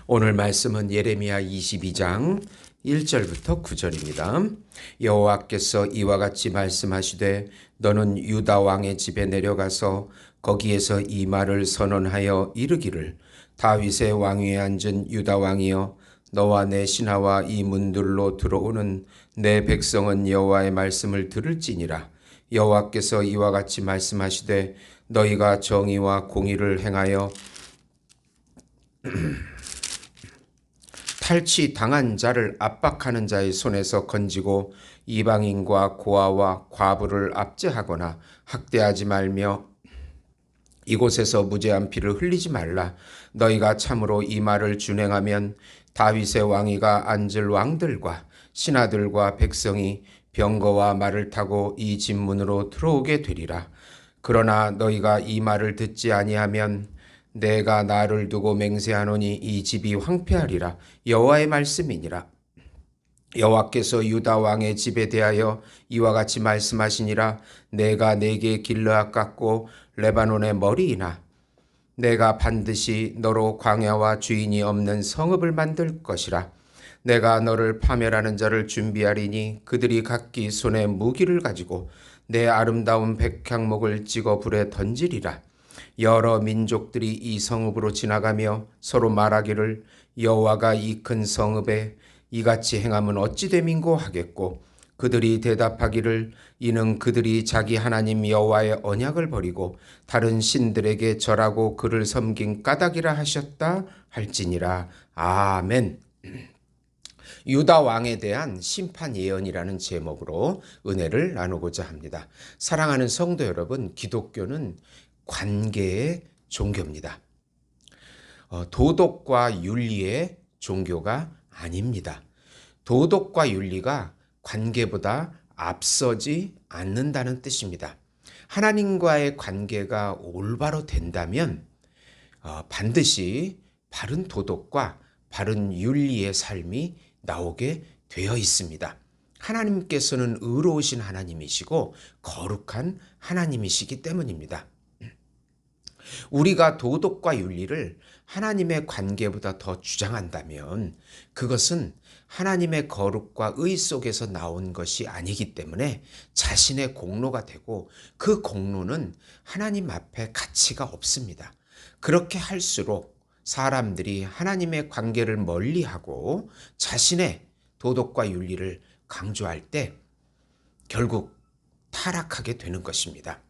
오늘 말씀은 예레미야 22장 1절부터 9절입니다. 여호와께서 이와 같이 말씀하시되 너는 유다 왕의 집에 내려가서 거기에서 이 말을 선언하여 이르기를 다윗의 왕위에 앉은 유다 왕이여 너와 내 신하와 이 문들로 들어오는 내 백성은 여호와의 말씀을 들을지니라. 여호와께서 이와 같이 말씀하시되 너희가 정의와 공의를 행하여 탈취당한 자를 압박하는 자의 손에서 건지고 이방인과 고아와 과부를 압제하거나 학대하지 말며 이곳에서 무죄한 피를 흘리지 말라. 너희가 참으로 이 말을 준행하면 다윗의 왕위가 앉을 왕들과 신하들과 백성이 병거와 말을 타고 이 집문으로 들어오게 되리라. 그러나 너희가 이 말을 듣지 아니하면 내가 나를 두고 맹세하노니 이 집이 황폐하리라. 여호와의 말씀이니라. 여호와께서 유다 왕의 집에 대하여 이와 같이 말씀하시니라. 내가 내게 길르앗 같고 레바논의 머리이나 내가 반드시 너로 광야와 주인이 없는 성읍을 만들 것이라. 내가 너를 파멸하는 자를 준비하리니 그들이 각기 손에 무기를 가지고 내 아름다운 백향목을 찍어 불에 던지리라. 여러 민족들이 이 성읍으로 지나가며 서로 말하기를 여호와가 이 큰 성읍에 이같이 행함은 어찌 됨인고 하겠고 그들이 대답하기를 이는 그들이 자기 하나님 여호와의 언약을 버리고 다른 신들에게 절하고 그를 섬긴 까닭이라 하셨다 할지니라. 아멘. 유다 왕에 대한 심판 예언이라는 제목으로 은혜를 나누고자 합니다. 사랑하는 성도 여러분, 기독교는 관계의 종교입니다. 도덕과 윤리의 종교가 아닙니다. 도덕과 윤리가 관계보다 앞서지 않는다는 뜻입니다. 하나님과의 관계가 올바로 된다면 반드시 바른 도덕과 바른 윤리의 삶이 나오게 되어 있습니다. 하나님께서는 의로우신 하나님이시고 거룩한 하나님이시기 때문입니다. 우리가 도덕과 윤리를 하나님의 관계보다 더 주장한다면 그것은 하나님의 거룩과 의 속에서 나온 것이 아니기 때문에 자신의 공로가 되고 그 공로는 하나님 앞에 가치가 없습니다. 그렇게 할수록 사람들이 하나님의 관계를 멀리하고 자신의 도덕과 윤리를 강조할 때 결국 타락하게 되는 것입니다.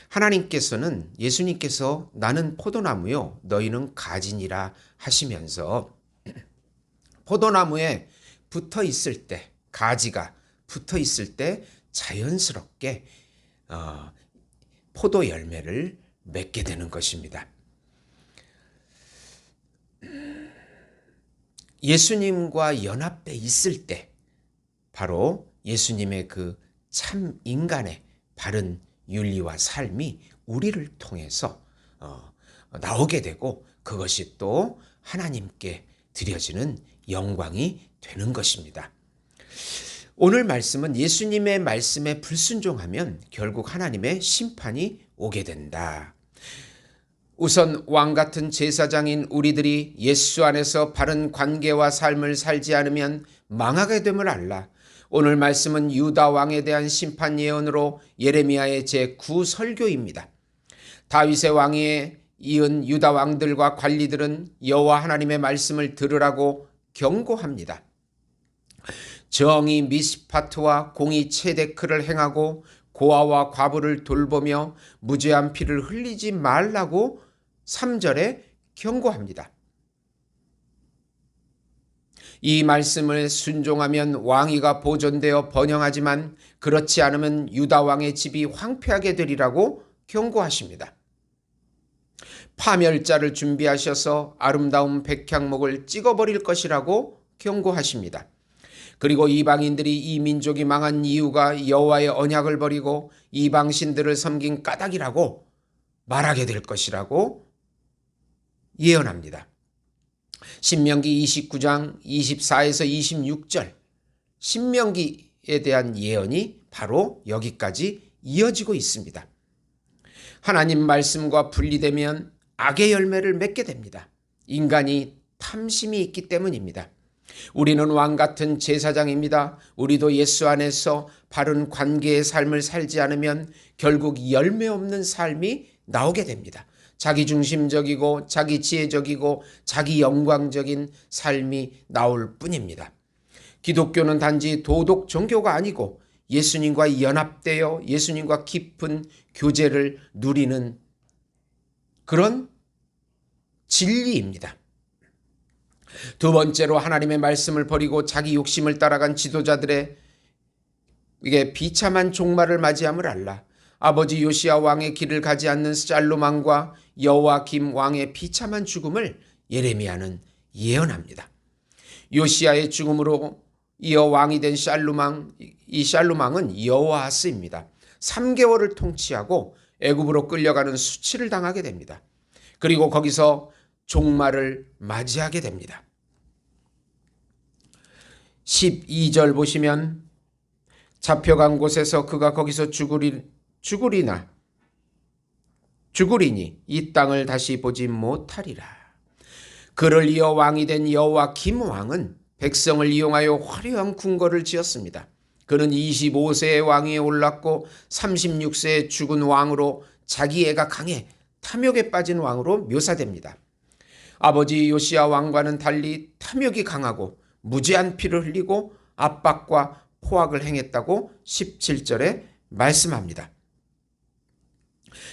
하나님께서는 예수님께서 나는 포도나무요 너희는 가지니라 하시면서 포도나무에 붙어 있을 때 가지가 붙어 있을 때 자연스럽게 포도 열매를 맺게 되는 것입니다. 예수님과 연합돼 있을 때 바로 예수님의 그 참 인간의 바른 윤리와 삶이 우리를 통해서 나오게 되고 그것이 또 하나님께 드려지는 영광이 되는 것입니다. 오늘 말씀은 예수님의 말씀에 불순종하면 결국 하나님의 심판이 오게 된다. 우선 왕 같은 제사장인 우리들이 예수 안에서 바른 관계와 삶을 살지 않으면 망하게 됨을 알라. 오늘 말씀은 유다 왕에 대한 심판 예언으로 예레미야의 제9 설교입니다. 다윗의 왕위에 이은 유다 왕들과 관리들은 여호와 하나님의 말씀을 들으라고 경고합니다. 정의 미스파트와 공의 체데크를 행하고 고아와 과부를 돌보며 무죄한 피를 흘리지 말라고 3절에 경고합니다. 이 말씀을 순종하면 왕위가 보존되어 번영하지만 그렇지 않으면 유다 왕의 집이 황폐하게 되리라고 경고하십니다. 파멸자를 준비하셔서 아름다운 백향목을 찍어버릴 것이라고 경고하십니다. 그리고 이방인들이 이 민족이 망한 이유가 여호와의 언약을 버리고 이방신들을 섬긴 까닭이라고 말하게 될 것이라고 예언합니다. 신명기 29장 24에서 26절 신명기에 대한 예언이 바로 여기까지 이어지고 있습니다. 하나님 말씀과 분리되면 악의 열매를 맺게 됩니다. 인간이 탐심이 있기 때문입니다. 우리는 왕 같은 제사장입니다. 우리도 예수 안에서 바른 관계의 삶을 살지 않으면 결국 열매 없는 삶이 나오게 됩니다. 자기중심적이고 자기 지혜적이고 자기 영광적인 삶이 나올 뿐입니다. 기독교는 단지 도덕 종교가 아니고 예수님과 연합되어 예수님과 깊은 교제를 누리는 그런 진리입니다. 두 번째로 하나님의 말씀을 버리고 자기 욕심을 따라간 지도자들의 비참한 종말을 맞이함을 알라. 아버지 요시야 왕의 길을 가지 않는 살루망과 여호와김 왕의 비참한 죽음을 예레미야는 예언합니다. 요시야의 죽음으로 이어 왕이 된 살루망, 이 살루망은 여호아스입니다. 3개월을 통치하고 애굽으로 끌려가는 수치를 당하게 됩니다. 그리고 거기서 종말을 맞이하게 됩니다. 12절 보시면 잡혀간 곳에서 그가 거기서 죽으리니 이 땅을 다시 보지 못하리라. 그를 이어 왕이 된 여호와김 왕은 백성을 이용하여 화려한 궁궐을 지었습니다. 그는 25세의 왕위에 올랐고 36세에 죽은 왕으로 자기 애가 강해 탐욕에 빠진 왕으로 묘사됩니다. 아버지 요시야 왕과는 달리 탐욕이 강하고 무지한 피를 흘리고 압박과 포악을 행했다고 17절에 말씀합니다.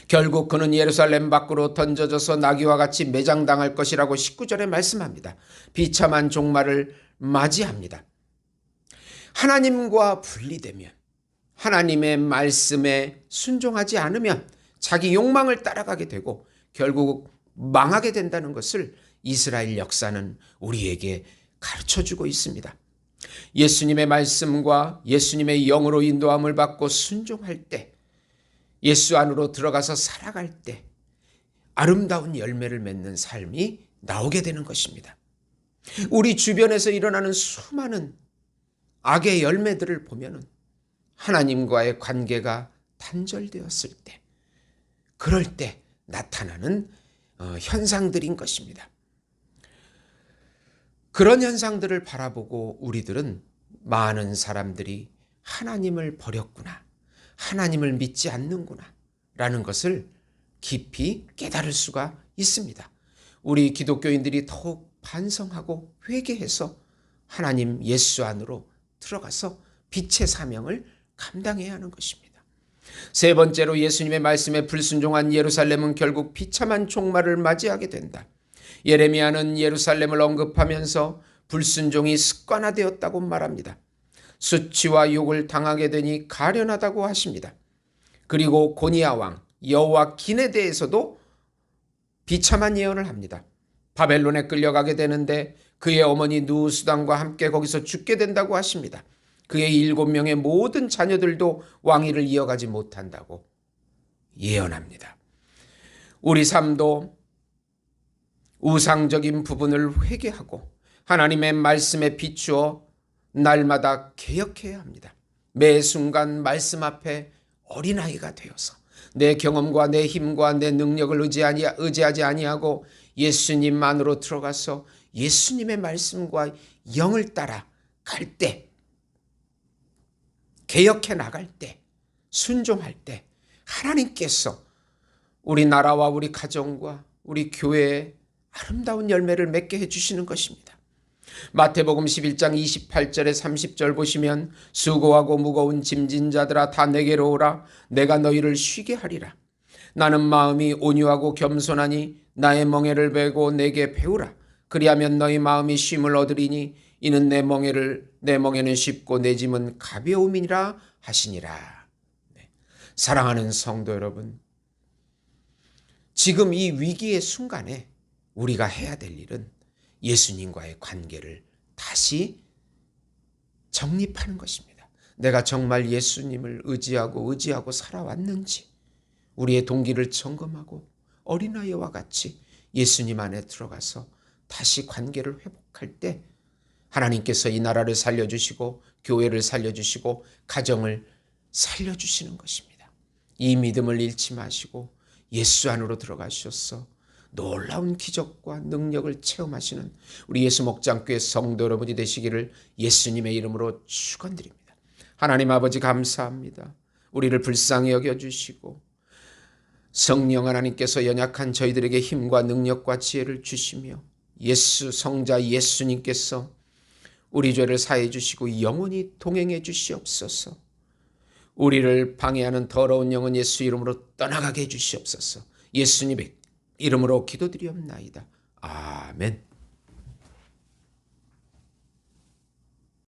결국 그는 예루살렘 밖으로 던져져서 나귀와 같이 매장당할 것이라고 19절에 말씀합니다. 비참한 종말을 맞이합니다. 하나님과 분리되면, 하나님의 말씀에 순종하지 않으면 자기 욕망을 따라가게 되고 결국 망하게 된다는 것을 이스라엘 역사는 우리에게 가르쳐주고 있습니다. 예수님의 말씀과 예수님의 영으로 인도함을 받고 순종할 때, 예수 안으로 들어가서 살아갈 때 아름다운 열매를 맺는 삶이 나오게 되는 것입니다. 우리 주변에서 일어나는 수많은 악의 열매들을 보면 하나님과의 관계가 단절되었을 때, 그럴 때 나타나는 현상들인 것입니다. 그런 현상들을 바라보고 우리들은 많은 사람들이 하나님을 버렸구나, 하나님을 믿지 않는구나 라는 것을 깊이 깨달을 수가 있습니다. 우리 기독교인들이 더욱 반성하고 회개해서 하나님 예수 안으로 들어가서 빛의 사명을 감당해야 하는 것입니다. 세 번째로 예수님의 말씀에 불순종한 예루살렘은 결국 비참한 종말을 맞이하게 된다. 예레미야는 예루살렘을 언급하면서 불순종이 습관화되었다고 말합니다. 수치와 욕을 당하게 되니 가련하다고 하십니다. 그리고 고니야 왕 여호와긴에 대해서도 비참한 예언을 합니다. 바벨론에 끌려가게 되는데 그의 어머니 누수단과 함께 거기서 죽게 된다고 하십니다. 그의 7명의 모든 자녀들도 왕위를 이어가지 못한다고 예언합니다. 우리 삶도 우상적인 부분을 회개하고 하나님의 말씀에 비추어 날마다 개혁해야 합니다. 매 순간 말씀 앞에 어린아이가 되어서 내 경험과 내 힘과 내 능력을 의지하지 아니하고 예수님만으로 들어가서 예수님의 말씀과 영을 따라 갈 때, 개혁해 나갈 때, 순종할 때 하나님께서 우리 나라와 우리 가정과 우리 교회에 아름다운 열매를 맺게 해주시는 것입니다. 마태복음 11장 28절에 30절 보시면 수고하고 무거운 짐진 자들아 다 내게로 오라. 내가 너희를 쉬게 하리라. 나는 마음이 온유하고 겸손하니 나의 멍에를 베고 내게 배우라. 그리하면 너희 마음이 쉼을 얻으리니 이는 내 멍에는 쉽고 내 짐은 가벼움이니라 하시니라. 네. 사랑하는 성도 여러분, 지금 이 위기의 순간에 우리가 해야 될 일은 예수님과의 관계를 다시 정립하는 것입니다. 내가 정말 예수님을 의지하고 살아왔는지 우리의 동기를 점검하고 어린아이와 같이 예수님 안에 들어가서 다시 관계를 회복할 때 하나님께서 이 나라를 살려주시고 교회를 살려주시고 가정을 살려주시는 것입니다. 이 믿음을 잃지 마시고 예수 안으로 들어가셔서 놀라운 기적과 능력을 체험하시는 우리 예수 목장교회 성도 여러분이 되시기를 예수님의 이름으로 축원드립니다. 하나님 아버지 감사합니다. 우리를 불쌍히 여겨주시고 성령 하나님께서 연약한 저희들에게 힘과 능력과 지혜를 주시며 예수 성자 예수님께서 우리 죄를 사해 주시고 영원히 동행해 주시옵소서. 우리를 방해하는 더러운 영은 예수 이름으로 떠나가게 해 주시옵소서. 예수님의 이름으로 기도드리옵나이다. 아멘.